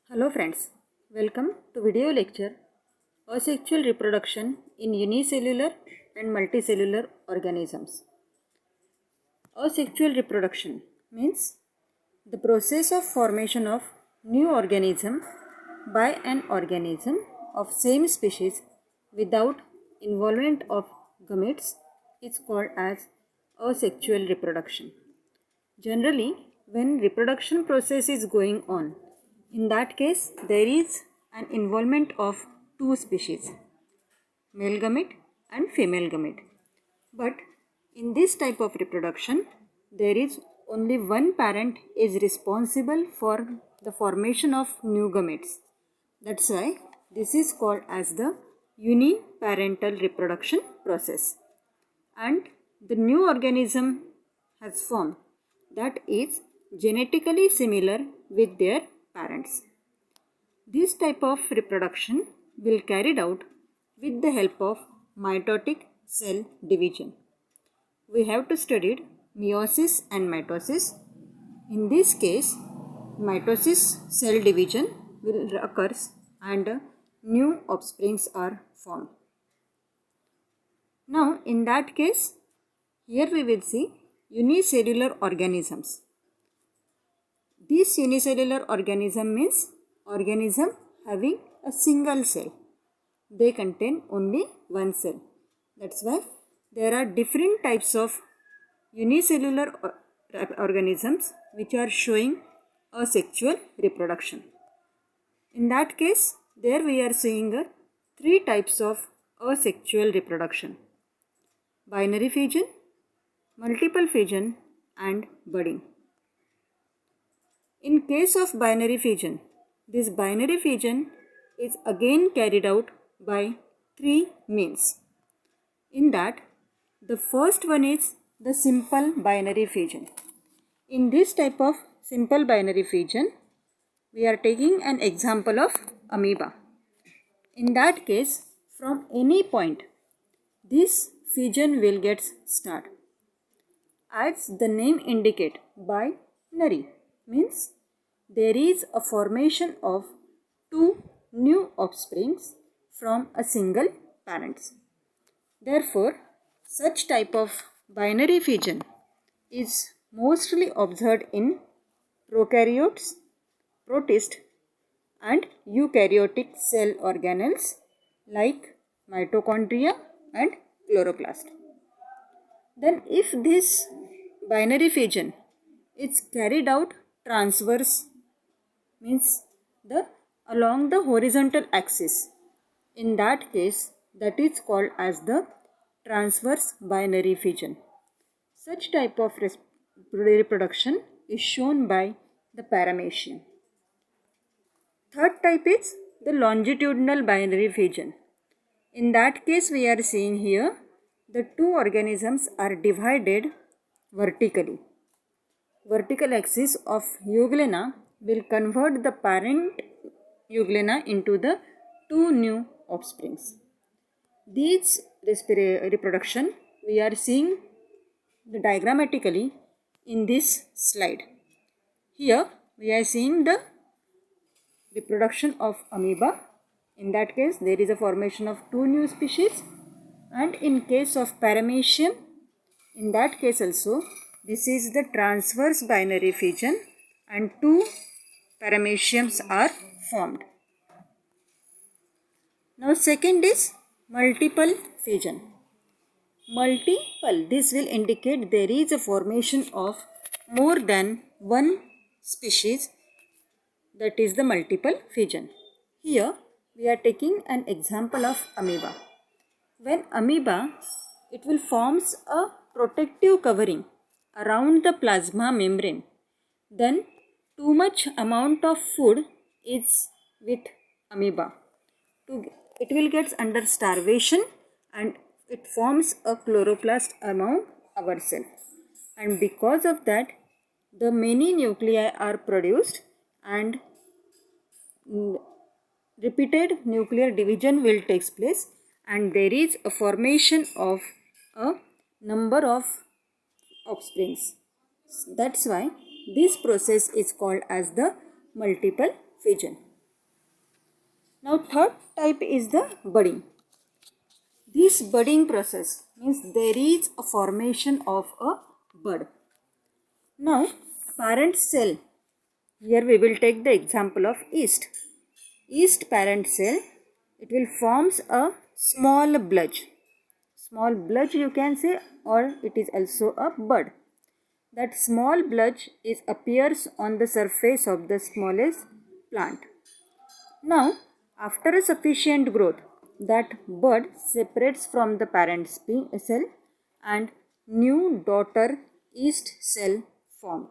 Hello friends, welcome to video lecture Asexual Reproduction in Unicellular and Multicellular Organisms. Asexual reproduction means the process of formation of new organism by an organism of same species without involvement of gametes is called as asexual reproduction. Generally, when reproduction process is going on, in that case there is an involvement of two species, male gamete and female gamete. But in this type of reproduction, there is only one parent is responsible for the formation of new gametes. That's why this is called as the uniparental reproduction process. And the new organism has formed that is genetically similar with their parents. This type of reproduction will carried out with the help of mitotic cell division. We have to study meiosis and mitosis. In this case, mitosis cell division will occurs and new offsprings are formed. Now, in that case, here we will see unicellular organisms. This unicellular organism means organism having a single cell. They contain only one cell. That's why there are different types of unicellular organisms which are showing asexual reproduction. In that case, there we are seeing three types of asexual reproduction: binary fission, multiple fission and budding. In case of binary fission, this binary fission is again carried out by three means. In that, the first one is the simple binary fission. In this type of simple binary fission, we are taking an example of amoeba. In that case, from any point, this fission will get start. As the name indicate, binary means there is a formation of two new offsprings from a single parents. Therefore, such type of binary fission is mostly observed in prokaryotes, protists and eukaryotic cell organelles like mitochondria and chloroplast. Then if this binary fission is carried out transverse, means along the horizontal axis, in that case that is called as the transverse binary fission. Such type of reproduction is shown by the paramecium. Third type is the longitudinal binary fission. In that case we are seeing here the two organisms are divided vertically. Vertical axis of euglena will convert the parent euglena into the two new offsprings. These reproduction we are seeing diagrammatically in this slide. Here we are seeing the reproduction of amoeba. In that case there is a formation of two new species, and in case of paramecium, in that case also this is the transverse binary fission and two parameciums are formed. Now second is multiple fission. Multiple, this will indicate there is a formation of more than one species, that is the multiple fission. Here we are taking an example of amoeba. When amoeba, it will forms a protective covering around the plasma membrane, then too much amount of food is with amoeba. It will get under starvation and it forms a chloroplast among our cell, and because of that the many nuclei are produced and repeated nuclear division will take place, and there is a formation of a number of offsprings. That's why this process is called as the multiple fission. Now third type is the budding. This budding process means there is a formation of a bud. Now parent cell, here we will take the example of yeast. Yeast parent cell, it will forms a small bludge. Small bludge you can say, or it is also a bud. That small bludge appears on the surface of the smallest plant. Now, after a sufficient growth, that bud separates from the parent cell and new daughter yeast cell formed.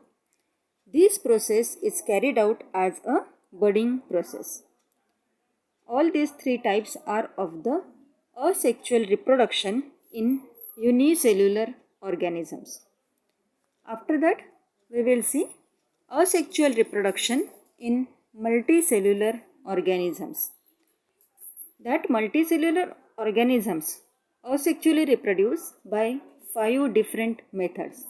This process is carried out as a budding process. All these three types are of the asexual reproduction in unicellular organisms. After that, we will see asexual reproduction in multicellular organisms. That multicellular organisms asexually reproduce by 5 different methods.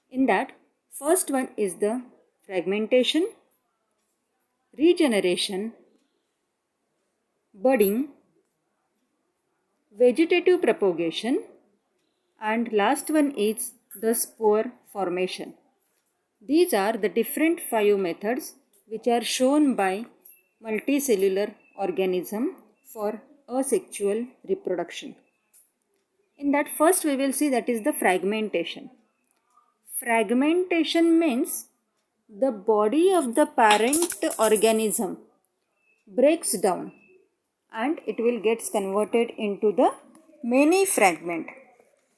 In that, first one is the fragmentation, regeneration, budding, vegetative propagation, and last one is the spore formation. These are the different 5 methods which are shown by multicellular organism for asexual reproduction. In that, first we will see that is the fragmentation. Fragmentation means the body of the parent organism breaks down and it will gets converted into the many fragment,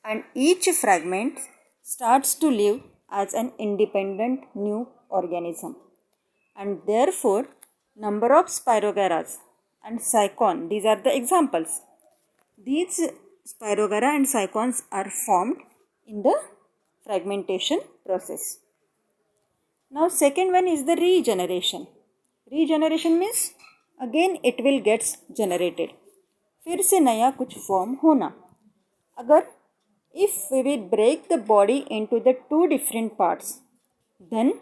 and each fragment starts to live as an independent new organism, and therefore number of Spirogyras and Cycon, these are the examples. These Spirogyra and Cycons are formed in the fragmentation process. Now second one is the regeneration. Regeneration means again it will gets generated, फिर से नया कुछ form होना. अगर if we will break the body into the 2 different parts, then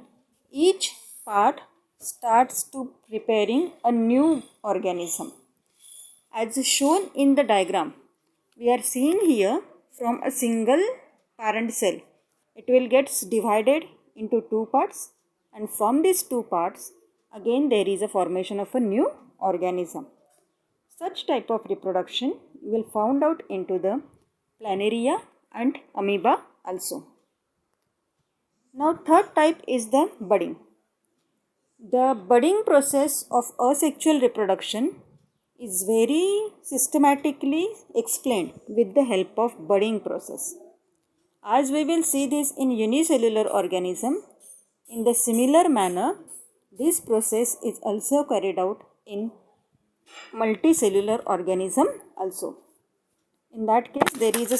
each part starts to preparing a new organism. As shown in the diagram, we are seeing here from a single parent cell, it will gets divided into 2 parts, and from these 2 parts again there is a formation of a new organism. Such type of reproduction will found out into the planaria and amoeba also. Now third type is the budding. The budding process of asexual reproduction is very systematically explained with the help of budding process. As we will see this in unicellular organism, in the similar manner, this process is also carried out in multicellular organism also. In that case, there is a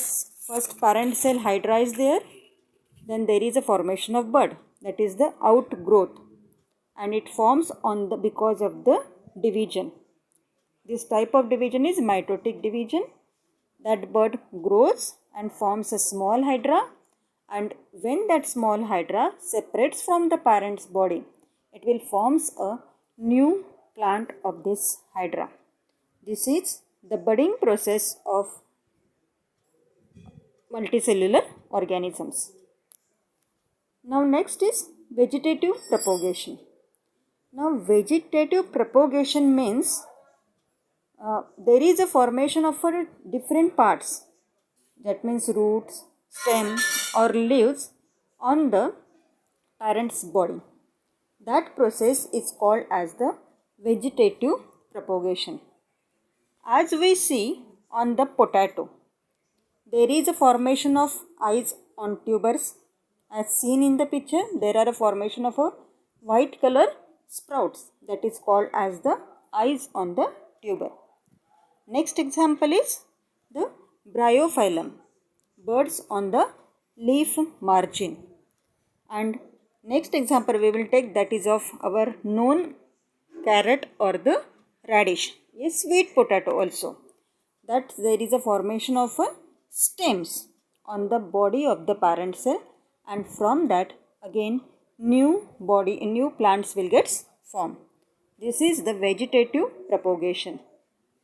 first parent cell hydra is there, then there is a formation of bud, that is the outgrowth, and it forms on the because of the division. This type of division is mitotic division. That bud grows and forms a small hydra, and when that small hydra separates from the parent's body, it will forms a new plant of this hydra. This is the budding process of multicellular organisms. Now next is vegetative propagation. Now vegetative propagation means there is a formation of different parts, that means roots, stem or leaves on the parent's body. That process is called as the vegetative propagation. As we see on the potato, there is a formation of eyes on tubers. As seen in the picture, there are a formation of a white color sprouts, that is called as the eyes on the tuber. Next example is the bryophyllum, birds on the leaf margin. And next example we will take, that is of our known carrot or the radish, a sweet potato also. That there is a formation of stems on the body of the parent cell, and from that again new plants will get formed. This is the vegetative propagation.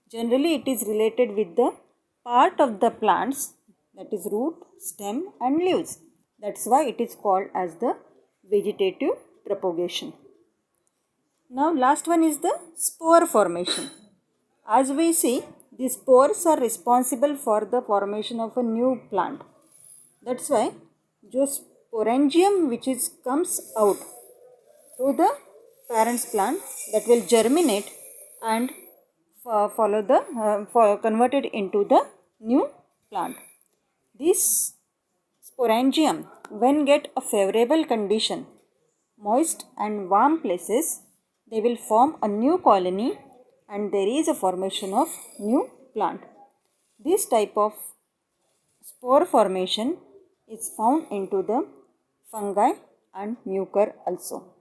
Generally, it is related with the part of the plants, that is root, stem and leaves. That's why it is called as the vegetative propagation. Now last one is the spore formation. As we see, the spores are responsible for the formation of a new plant. That's why जो sporangium which comes out through the parent's plant, that will germinate and converted into the new plant. This sporangium, when get a favorable condition, moist and warm places, they will form a new colony and there is a formation of new plant. This type of spore formation is found into the fungi and mucor also.